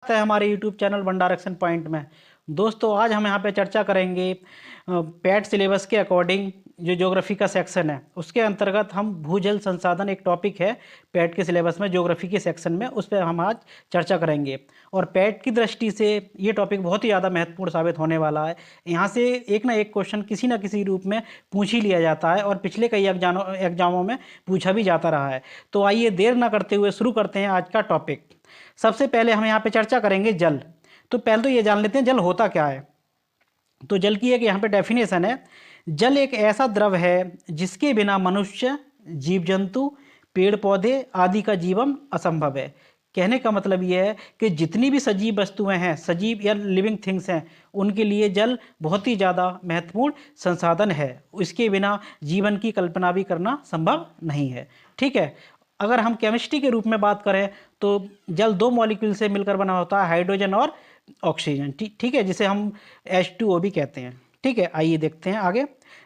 स्वागत है हमारे YouTube channel one direction point में। दोस्तों आज हम यहाँ पे चर्चा करेंगे पैट सिलेबस के अकॉर्डिंग जो ज्योग्राफी का सेक्शन है उसके अंतर्गत हम भूजल संसाधन एक टॉपिक है पैट के सिलेबस में ज्योग्राफी के सेक्शन में, उस पर हम आज चर्चा करेंगे। और पैट की दृष्टि से ये टॉपिक बहुत ही ज़्यादा महत्वपूर्ण साबित होने वाला है। यहाँ से एक ना एक क्वेश्चन किसी न किसी रूप में पूछ ही लिया जाता है और पिछले कई एग्जामों में पूछा भी जाता रहा है। तो आइए देर न करते हुए शुरू करते हैं आज का टॉपिक। सबसे पहले हम यहाँ पे चर्चा करेंगे जल। तो पहले तो ये जान लेते हैं जल होता क्या है। तो जल की एक यहाँ पे डेफिनेशन है, जल एक ऐसा द्रव है जिसके बिना मनुष्य, जीव जंतु, पेड़ पौधे आदि का जीवन असंभव है। कहने का मतलब ये है कि जितनी भी सजीव वस्तुएं हैं, सजीव या लिविंग थिंग्स हैं, उनके लिए जल बहुत ही ज़्यादा महत्वपूर्ण संसाधन है। इसके बिना जीवन की कल्पना भी करना संभव नहीं है। ठीक है। अगर हम केमिस्ट्री के रूप में बात करें तो जल दो मॉलिक्यूल से मिलकर बना होता है, हाइड्रोजन और ऑक्सीजन। ठीक है, जिसे हम H2O भी कहते हैं। ठीक है, आइए देखते हैं आगे।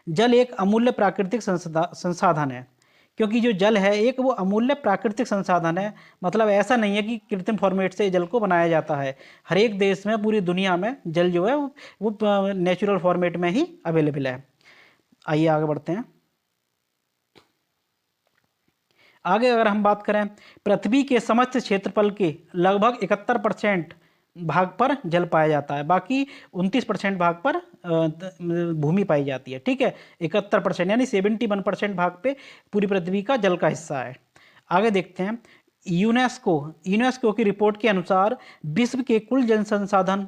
जल एक अमूल्य प्राकृतिक संसाधन है। क्योंकि जो जल है एक वो अमूल्य प्राकृतिक संसाधन है, मतलब ऐसा नहीं है कि कृत्रिम फॉर्मेट से जल को बनाया जाता है। हर एक देश में, पूरी दुनिया में जल जो है वो नेचुरल फॉर्मेट में ही अवेलेबल है। आइए आगे बढ़ते हैं। आगे अगर हम बात करें, पृथ्वी के समस्त क्षेत्रफल के लगभग 71% भाग पर जल पाया जाता है, बाकी 29% भाग पर भूमि पाई जाती है। ठीक है, 71% यानी 71% भाग पे पूरी पृथ्वी का जल का हिस्सा है। आगे देखते हैं। यूनेस्को की रिपोर्ट के अनुसार विश्व के कुल जल संसाधन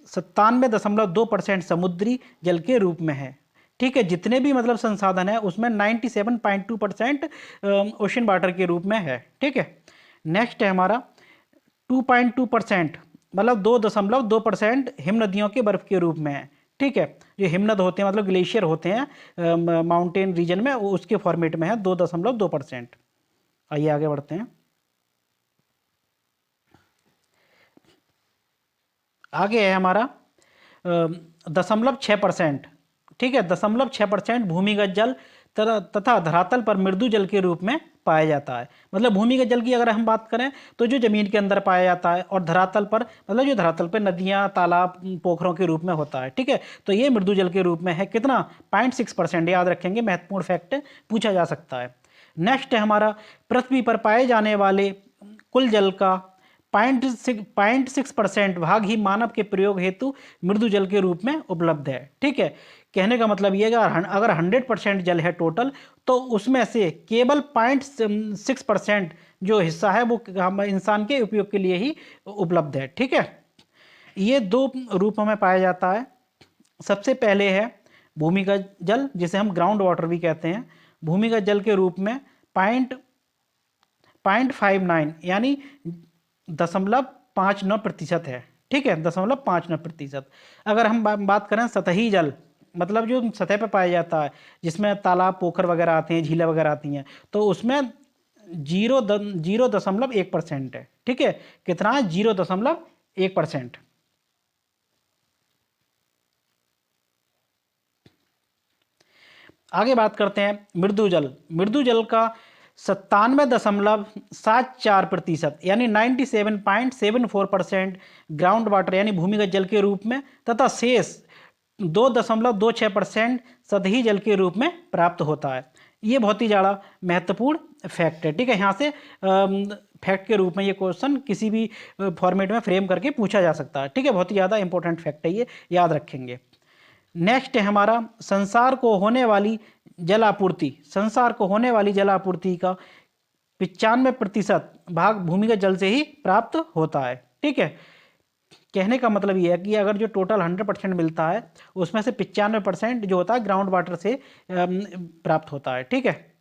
97.2% समुद्री जल के रूप में है। ठीक है, जितने भी मतलब संसाधन है उसमें 97.2% ओशन वाटर के रूप में है। ठीक है, नेक्स्ट है हमारा 2.2%, मतलब 2.2% हिम नदियों के बर्फ के रूप में है। ठीक है, जो हिमनद होते हैं मतलब ग्लेशियर होते हैं माउंटेन रीजन में, उसके फॉर्मेट में है 2.2%। आइए आगे बढ़ते हैं। आगे है हमारा 0.6%। ठीक है, 0.6% भूमिगत जल तथा धरातल पर मृदु जल के रूप में पाया जाता है। मतलब भूमिगत जल की अगर हम बात करें तो जो जमीन के अंदर पाया जाता है, और धरातल पर मतलब जो धरातल पर नदियां, तालाब, पोखरों के रूप में होता है। ठीक है, तो ये मृदु जल के रूप में है। कितना? 0.6%। याद रखेंगे, महत्वपूर्ण फैक्ट पूछा जा सकता है। नेक्स्ट है हमारा पृथ्वी पर पाए जाने वाले कुल जल का 0.6% भाग ही मानव के प्रयोग हेतु मृदु जल के रूप में उपलब्ध है। ठीक है, कहने का मतलब ये है अगर 100% जल है टोटल, तो उसमें से केवल 0.6% जो हिस्सा है वो हम इंसान के उपयोग के लिए ही उपलब्ध है। ठीक है, ये दो रूपों में पाया जाता है। सबसे पहले है भूमिगत जल, जिसे हम ग्राउंड वाटर भी कहते हैं। भूमिगत जल के रूप में 0.59 यानी 0.59% है। ठीक है, 0.59%। अगर हम बात करें सतही जल, मतलब जो सतह पर पाया जाता है, जिसमें तालाब, पोखर वगैरह आते हैं, झीलें वगैरह आती हैं, तो उसमें 0.1% है। ठीक है, कितना है? 0.1%। आगे बात करते हैं मृदु जल। मृदु जल का 97.74% यानी 97.74% ग्राउंड वाटर यानी भूमिगत जल के रूप में, तथा शेष 2.26% सतही जल के रूप में प्राप्त होता है। ये बहुत ही ज़्यादा महत्वपूर्ण फैक्ट है। ठीक है, यहाँ से फैक्ट के रूप में ये क्वेश्चन किसी भी फॉर्मेट में फ्रेम करके पूछा जा सकता है। ठीक है, बहुत ही ज़्यादा इंपॉर्टेंट फैक्ट है, ये याद रखेंगे। नेक्स्ट है हमारा संसार को होने वाली जलापूर्ति। संसार को होने वाली जलापूर्ति का 95% भाग भूमिगत जल से ही प्राप्त होता है। ठीक है, कहने का मतलब यह है कि अगर जो टोटल 100% मिलता है उसमें से 95% जो होता है ग्राउंड वाटर से प्राप्त होता है। ठीक है,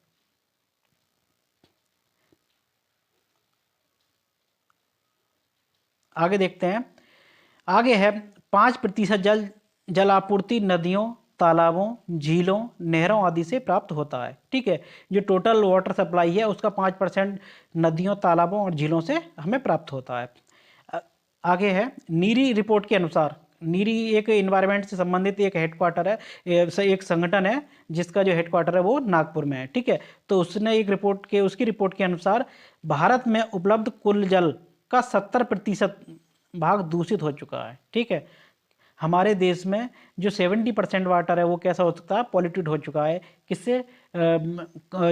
आगे देखते हैं। आगे है 5% जलापूर्ति नदियों, तालाबों, झीलों, नहरों आदि से प्राप्त होता है। ठीक है, जो टोटल वाटर सप्लाई है उसका 5% नदियों, तालाबों और झीलों से हमें प्राप्त होता है। आगे है नीरी रिपोर्ट के अनुसार। नीरी एक इन्वायरमेंट से संबंधित एक हेडक्वार्टर है, एक संगठन है जिसका जो हेडक्वार्टर है वो नागपुर में है। ठीक है, तो उसकी रिपोर्ट के अनुसार भारत में उपलब्ध कुल जल का 70% भाग दूषित हो चुका है। ठीक है, हमारे देश में जो 70% वाटर है वो कैसा हो सकता है, पॉल्यूटेड हो चुका है। किससे?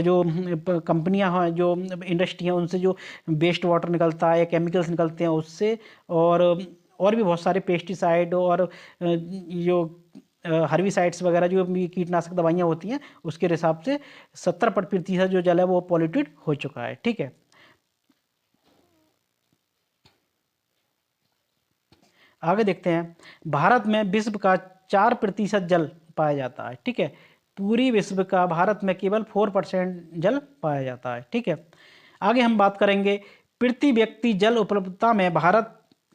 जो कंपनियां हैं, जो इंडस्ट्री हैं, उनसे जो वेस्ट वाटर निकलता है, केमिकल्स निकलते हैं उससे, और भी बहुत सारे पेस्टिसाइड और जो हर्बिसाइड्स वगैरह जो भी कीटनाशक दवाइयाँ होती हैं उसके हिसाब से 70% जो जल है वो पॉल्यूटेड हो चुका है। ठीक है, आगे देखते हैं। भारत में विश्व का 4% जल पाया जाता है। ठीक है, पूरी विश्व का भारत में केवल 4% जल पाया जाता है। ठीक है, आगे हम बात करेंगे प्रति व्यक्ति जल उपलब्धता में भारत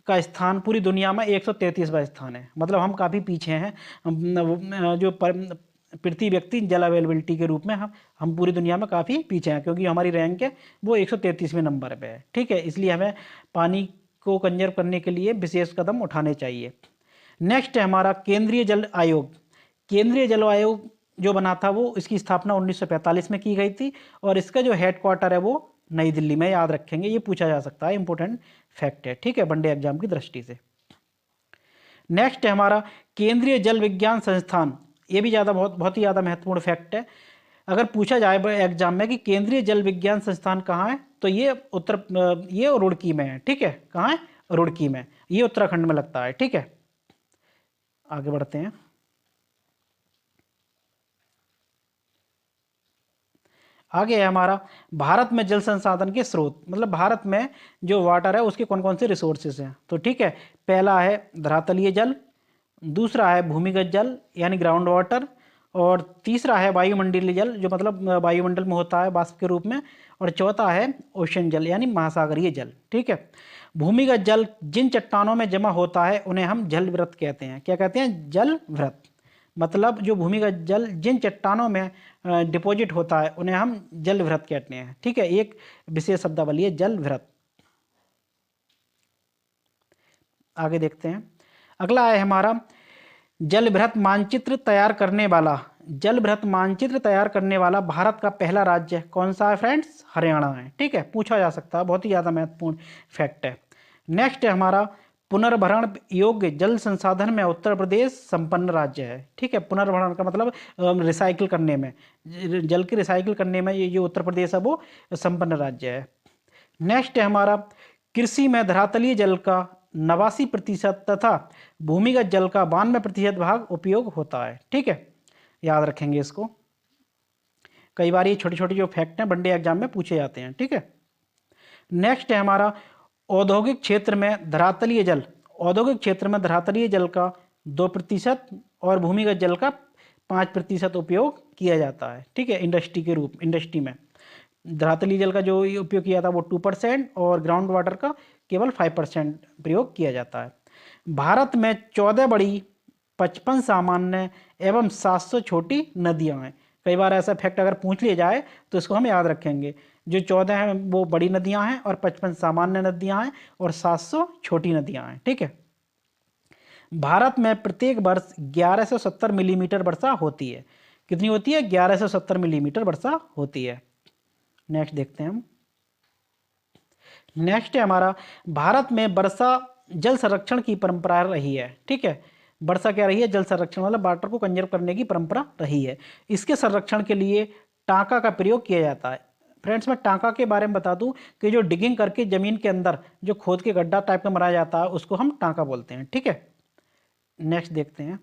का स्थान पूरी दुनिया में 133वां स्थान है। मतलब हम काफ़ी पीछे हैं। जो प्रति व्यक्ति जल अवेलेबिलिटी के रूप में हम पूरी दुनिया में काफ़ी पीछे हैं, क्योंकि हमारी रैंक है वो 133वें नंबर पे है। ठीक है, इसलिए हमें पानी को कंजर्व करने के लिए विशेष कदम उठाने चाहिए। नेक्स्ट है हमारा केंद्रीय जल आयोग। केंद्रीय जल आयोग जो बना था वो इसकी स्थापना 1945 में की गई थी, और इसका जो हेडक्वार्टर है वो नई दिल्ली में। याद रखेंगे, ये पूछा जा सकता है, इंपॉर्टेंट फैक्ट है। ठीक है, वनडे एग्जाम की दृष्टि से। नेक्स्ट है हमारा केंद्रीय जल विज्ञान संस्थान। ये भी बहुत ही ज़्यादा महत्वपूर्ण फैक्ट है। अगर पूछा जाए एग्जाम में कि केंद्रीय जल विज्ञान संस्थान कहाँ है, तो ये रुड़की में है। ठीक है, कहाँ है? रुड़की में। ये उत्तराखंड में लगता है। ठीक है, आगे बढ़ते हैं। आगे है हमारा भारत में जल संसाधन के स्रोत। मतलब भारत में जो वाटर है उसके कौन कौन से रिसोर्सेज हैं। तो ठीक है, पहला है धरातलीय जल, दूसरा है भूमिगत जल यानी ग्राउंड वाटर, और तीसरा है वायुमंडलीय जल जो मतलब वायुमंडल में होता है वाष्प के रूप में, और चौथा है ओशन जल यानी महासागरीय जल। ठीक है, भूमिगत जल जिन चट्टानों में जमा होता है उन्हें हम जल वृत कहते हैं। क्या कहते हैं? जल वृत। मतलब जो भूमिगत जल जिन चट्टानों में डिपॉजिट होता है उन्हें हम जल वृत कहते हैं। ठीक है, एक विशेष शब्दावली है जल वृत। आगे देखते हैं। अगला है हमारा जल वृत मानचित्र तैयार करने वाला। जल वृत मानचित्र तैयार करने वाला भारत का पहला राज्य कौन सा है फ्रेंड्स? हरियाणा है। ठीक है, पूछा जा सकता है, बहुत ही ज़्यादा महत्वपूर्ण फैक्ट है। नेक्स्ट है हमारा पुनर्भरण योग्य जल संसाधन में उत्तर प्रदेश संपन्न राज्य है। ठीक है, पुनर्भरण का मतलब रिसाइकिल करने में, जल के रिसाइकिल करने में ये जो उत्तर प्रदेश है वो संपन्न राज्य है। नेक्स्ट है हमारा कृषि में धरातलीय जल का 89% तथा भूमिगत जल का 92% भाग उपयोग होता है। ठीक है, याद रखेंगे इसको। कई बार ये छोटे छोटे जो फैक्ट हैं वनडे एग्जाम में पूछे जाते हैं। ठीक है, नेक्स्ट है हमारा औद्योगिक क्षेत्र में धरातलीय जल। औद्योगिक क्षेत्र में धरातलीय जल का 2% और भूमिगत जल का 5% उपयोग किया जाता है। ठीक है, इंडस्ट्री में धरातलीय जल का जो उपयोग किया था वो 2% और ग्राउंड वाटर का केवल 5% प्रयोग किया जाता है। भारत में 14 बड़ी, 55 सामान्य एवं 700 छोटी नदियां हैं। कई बार ऐसा फैक्ट अगर पूछ लिया जाए तो इसको हम याद रखेंगे। जो 14 हैं वो बड़ी नदियां हैं और 55 सामान्य नदियां हैं और 700 छोटी नदियां हैं। ठीक है, भारत में प्रत्येक वर्ष 1170 मिलीमीटर वर्षा होती है। कितनी होती है? 1170 मिलीमीटर वर्षा होती है। नेक्स्ट देखते हैं हम। नेक्स्ट है हमारा भारत में वर्षा जल संरक्षण की परंपरा रही है। ठीक है, वर्षा क्या रही है? जल संरक्षण, मतलब वाटर को कंजर्व करने की परंपरा रही है। इसके संरक्षण के लिए टांका का प्रयोग किया जाता है। फ्रेंड्स, मैं टांका के बारे में बता दूं कि जो डिगिंग करके जमीन के अंदर जो खोद के गड्ढा टाइप का मराया जाता है उसको हम टांका बोलते हैं। ठीक है, नेक्स्ट देखते हैं।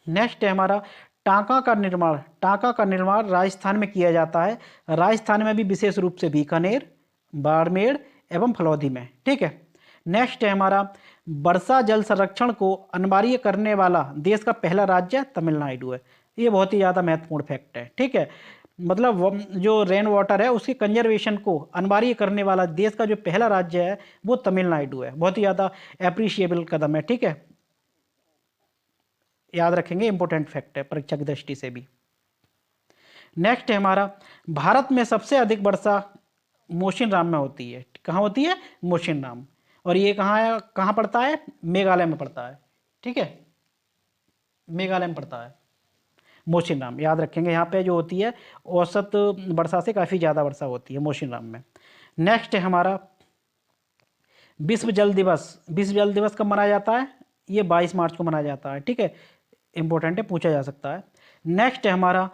नेक्स्ट है हमारा टांका का निर्माण। टांका का निर्माण राजस्थान में किया जाता है। राजस्थान में भी विशेष रूप से बीकानेर, बाड़मेर एवं फलौदी में। ठीक है, नेक्स्ट है हमारा वर्षा जल संरक्षण को अनिवार्य करने वाला देश का पहला राज्य तमिलनाडु है। ये बहुत ही ज़्यादा महत्वपूर्ण फैक्ट है। ठीक है, मतलब जो रेन वाटर है उसके कंजर्वेशन को अनिवार्य करने वाला देश का जो पहला राज्य है वो तमिलनाडु है। बहुत ही ज़्यादा अप्रिशिएबल कदम है। ठीक है, याद रखेंगे, इंपॉर्टेंट फैक्ट है परीक्षा की दृष्टि से भी। नेक्स्ट है हमारा भारत में सबसे अधिक वर्षा मोशिनराम में होती है। कहाँ होती है? मोशिनराम। और ये कहाँ है, कहाँ पड़ता है? मेघालय में पड़ता है। ठीक है, मेघालय में पड़ता है मोशिनराम। याद रखेंगे, यहाँ पे जो होती है औसत वर्षा से काफ़ी ज़्यादा वर्षा होती है मोशिनराम में। नेक्स्ट है हमारा विश्व जल दिवस कब मनाया जाता है? ये 22 मार्च को मनाया जाता है। ठीक है, इंपॉर्टेंट है, पूछा जा सकता है। नेक्स्ट है हमारा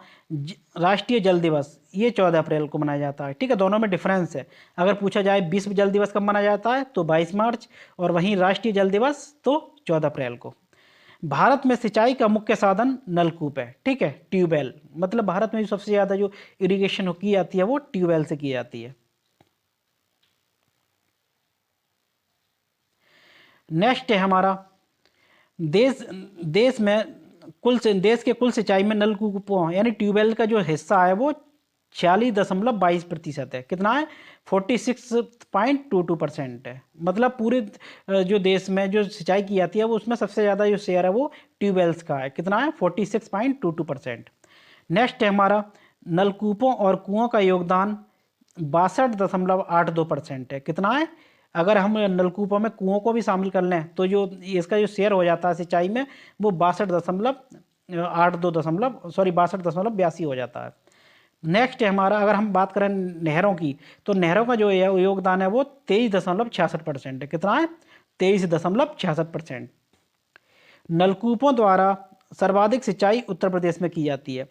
राष्ट्रीय जल दिवस, ये 14 अप्रैल को मनाया जाता है। ठीक है, दोनों में डिफरेंस है। अगर पूछा जाए विश्व जल दिवस कब मनाया जाता है तो 22 मार्च, और वहीं राष्ट्रीय जल दिवस तो 14 अप्रैल को। भारत में सिंचाई का मुख्य साधन नलकूप है। ठीक है, ट्यूबवेल, मतलब भारत में जो सबसे ज़्यादा जो इरिगेशन की जाती है वो ट्यूबवेल से की जाती है। नेक्स्ट है हमारा देश देश के कुल सिंचाई में नलकूपों यानी ट्यूबवेल का जो हिस्सा है वो 46.22% है। कितना है? 46.22% है। मतलब पूरे जो देश में जो सिंचाई की जाती है वो उसमें सबसे ज़्यादा जो शेयर है वो ट्यूबवेल्स का है। कितना है? 46.22%। नेक्स्ट है हमारा नलकूपों और कुओं का योगदान 62.82% है। कितना है? अगर हम नलकूपों में कुओं को भी शामिल कर लें तो जो इसका जो शेयर हो जाता है सिंचाई में वो 62.82 हो जाता है। नेक्स्ट है हमारा, अगर हम बात करें नहरों की तो नहरों का जो योगदान है वो 23.66% है। कितना है? 23.66%। नलकूपों द्वारा सर्वाधिक सिंचाई उत्तर प्रदेश में की जाती है।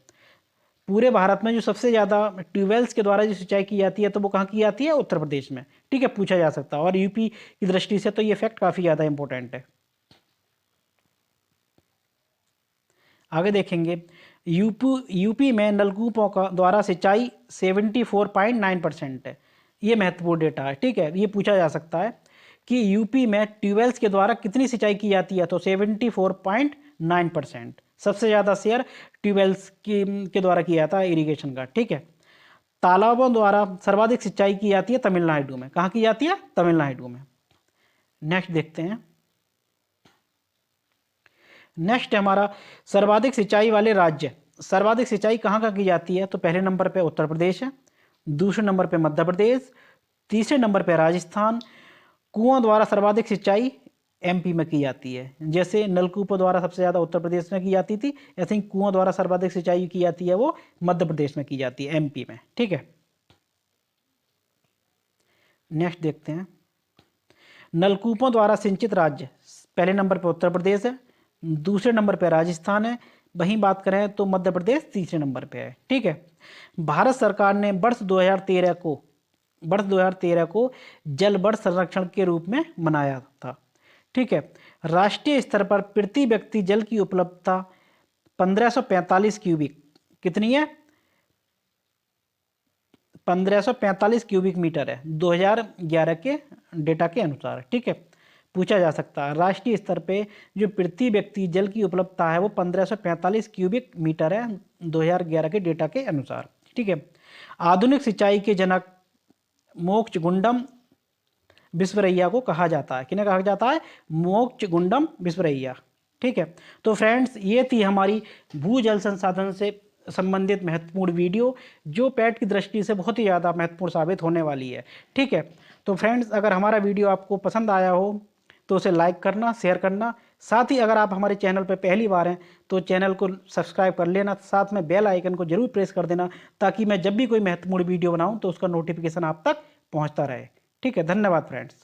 पूरे भारत में जो सबसे ज़्यादा ट्यूबवेल्स के द्वारा जो सिंचाई की जाती है तो वो कहाँ की जाती है? उत्तर प्रदेश में। ठीक है, पूछा जा सकता है। और यूपी की दृष्टि से तो ये फैक्ट काफ़ी ज़्यादा इंपॉर्टेंट है। आगे देखेंगे, यूपी में नलकूपों का द्वारा सिंचाई 74.9% है। ये महत्वपूर्ण डेटा है। ठीक है, ये पूछा जा सकता है कि यूपी में ट्यूबवेल्स के द्वारा कितनी सिंचाई की जाती है तो 74.9%। सबसे ज़्यादा शेयर ट्यूबवेल्स के द्वारा किया जाता है इरिगेशन का। ठीक है, तालाबों द्वारा सर्वाधिक सिंचाई की जाती है तमिलनाडु में। कहाँ की जाती है? तमिलनाडु में। नेक्स्ट देखते हैं। नेक्स्ट है हमारा सर्वाधिक सिंचाई वाले राज्य। सर्वाधिक सिंचाई कहाँ कहाँ की जाती है तो पहले नंबर पे उत्तर प्रदेश है, दूसरे नंबर पे मध्य प्रदेश, तीसरे नंबर पे राजस्थान। कुओं द्वारा सर्वाधिक सिंचाई एमपी में की जाती है। जैसे नलकूपों द्वारा सबसे ज़्यादा उत्तर प्रदेश में की जाती थी, ऐसे ही कुओं द्वारा सर्वाधिक सिंचाई की जाती है वो मध्य प्रदेश में की जाती है, एमपी में। ठीक है, नेक्स्ट देखते हैं। नलकूपों द्वारा सिंचित राज्य, पहले नंबर पर उत्तर प्रदेश है, दूसरे नंबर पर राजस्थान है, वहीं बात करें तो मध्य प्रदेश तीसरे नंबर पे है। ठीक है, भारत सरकार ने वर्ष 2013 को जल वर्ष संरक्षण के रूप में मनाया था। ठीक है, राष्ट्रीय स्तर पर प्रति व्यक्ति जल की उपलब्धता 1545 क्यूबिक, कितनी है? 1545 क्यूबिक मीटर है 2011 के डेटा के अनुसार। ठीक है, पूछा जा सकता है राष्ट्रीय स्तर पे जो प्रति व्यक्ति जल की उपलब्धता है वो 1545 क्यूबिक मीटर है 2011 के डेटा के अनुसार। ठीक है, आधुनिक सिंचाई के जनक मोक्षगुंडम विश्वेश्वरैया को कहा जाता है। किन्हें कहा जाता है? मोक्षगुंडम विश्वेश्वरैया। ठीक है, तो फ्रेंड्स ये थी हमारी भूजल संसाधन से संबंधित महत्वपूर्ण वीडियो जो पैट की दृष्टि से बहुत ही ज़्यादा महत्वपूर्ण साबित होने वाली है। ठीक है, तो फ्रेंड्स अगर हमारा वीडियो आपको पसंद आया हो तो उसे लाइक करना, शेयर करना। साथ ही अगर आप हमारे चैनल पर पहली बार हैं तो चैनल को सब्सक्राइब कर लेना, साथ में बेल आइकन को जरूर प्रेस कर देना ताकि मैं जब भी कोई महत्वपूर्ण वीडियो बनाऊं तो उसका नोटिफिकेशन आप तक पहुंचता रहे। ठीक है, धन्यवाद फ्रेंड्स।